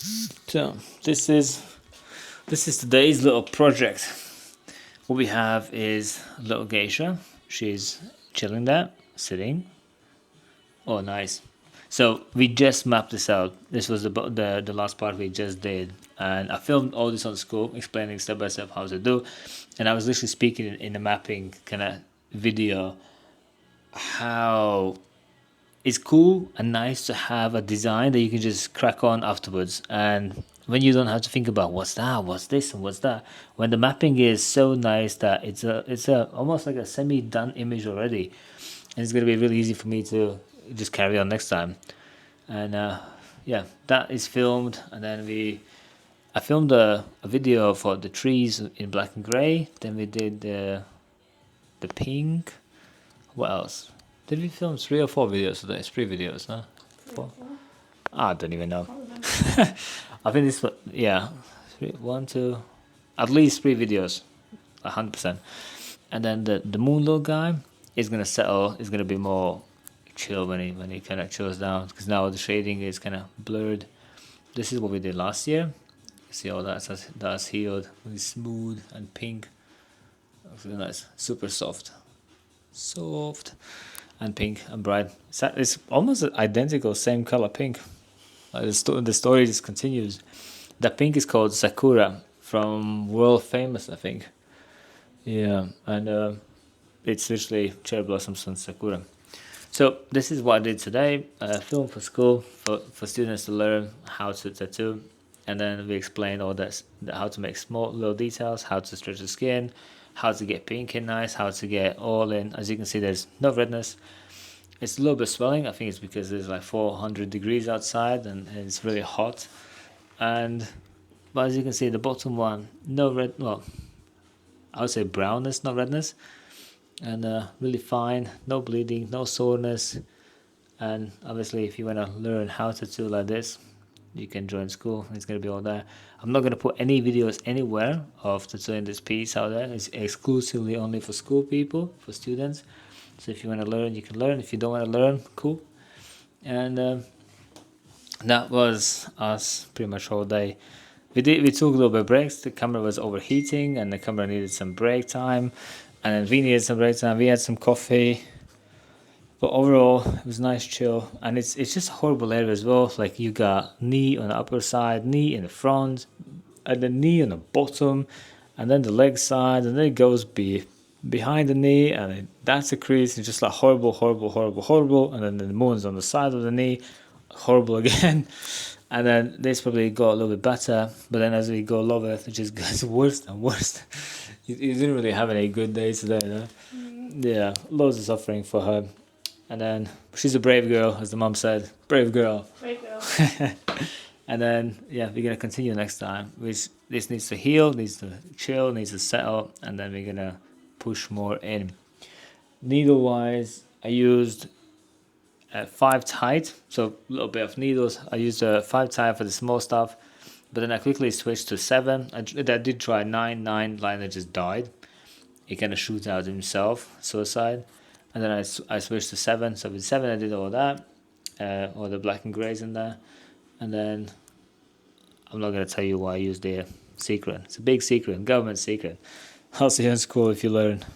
So this is today's little project. What we have is little geisha. She's chilling there, sitting. Oh, nice. So we just mapped this out. This was the last part we just did, and I filmed all this on school, explaining step by step how to do. And I was literally speaking in the mapping kind of video how it's cool and nice to have a design that you can just crack on afterwards, and when you don't have to think about what's that, what's this, and what's that, when the mapping is so nice that it's a almost like a semi done image already, and it's going to be really easy for me to just carry on next time. And yeah, that is filmed, and then I filmed a video for the trees in black and gray. Then we did the pink. What else? Did we film 3 or 4 videos today? It's 3 videos, huh? 4? I don't even know. I think this, yeah, 1, 2, at least 3 videos, 100%. And then the moon little guy is gonna settle. Is gonna be more chill when he kind of chills down, because now the shading is kind of blurred. This is what we did last year. See all that's healed, really smooth and pink. Looks really nice, super soft and pink and bright. It's almost identical, same color pink. The story just continues. The pink is called Sakura, from world famous, I think. Yeah, and it's literally cherry blossoms and Sakura. So this is what I did today. Film for school for students to learn how to tattoo, and then we explained all that, how to make small little details, how to stretch the skin, how to get pink in nice, how to get all in. As you can see, there's no redness. It's a little bit swelling. I think it's because there's like 400 degrees outside and it's really hot. But as you can see, the bottom one, no red. Well, I would say brownness, not redness, and really fine. No bleeding, no soreness. And obviously, if you want to learn how to do like this, you can join school. It's going to be all there. I'm not going to put any videos anywhere of tattooing this piece out there. It's exclusively only for school people, for students. So if you want to learn, you can learn. If you don't want to learn, cool. And that was us pretty much all day. We took a little bit of breaks. The camera was overheating and the camera needed some break time. And then we needed some break time. We had some coffee. But overall, it was nice, chill, and it's just a horrible area as well. Like, you got knee on the upper side, knee in the front, and the knee on the bottom, and then the leg side, and then it goes behind the knee, and that's a crease. It's just like horrible, horrible, horrible, horrible. And then the moon's on the side of the knee, horrible again. And then this probably got a little bit better, but then as we go lower, it just gets worse and worse. You didn't really have any good days today, no? Yeah, loads of suffering for her. And then she's a brave girl, as the mom said. Brave girl. Brave girl. And then, yeah, we're going to continue next time. This needs to heal, needs to chill, needs to settle, and then we're going to push more in. Needle-wise, I used 5 tight, so a little bit of needles. I used 5 tight for the small stuff, but then I quickly switched to 7. I did try 9. 9 liner just died. He kind of shoots out himself, suicide. And then I switched to 7. So with 7 I did all that, all the black and greys in there. And then I'm not going to tell you why I used the secret. It's a big secret, government secret. I'll see you in school if you learn.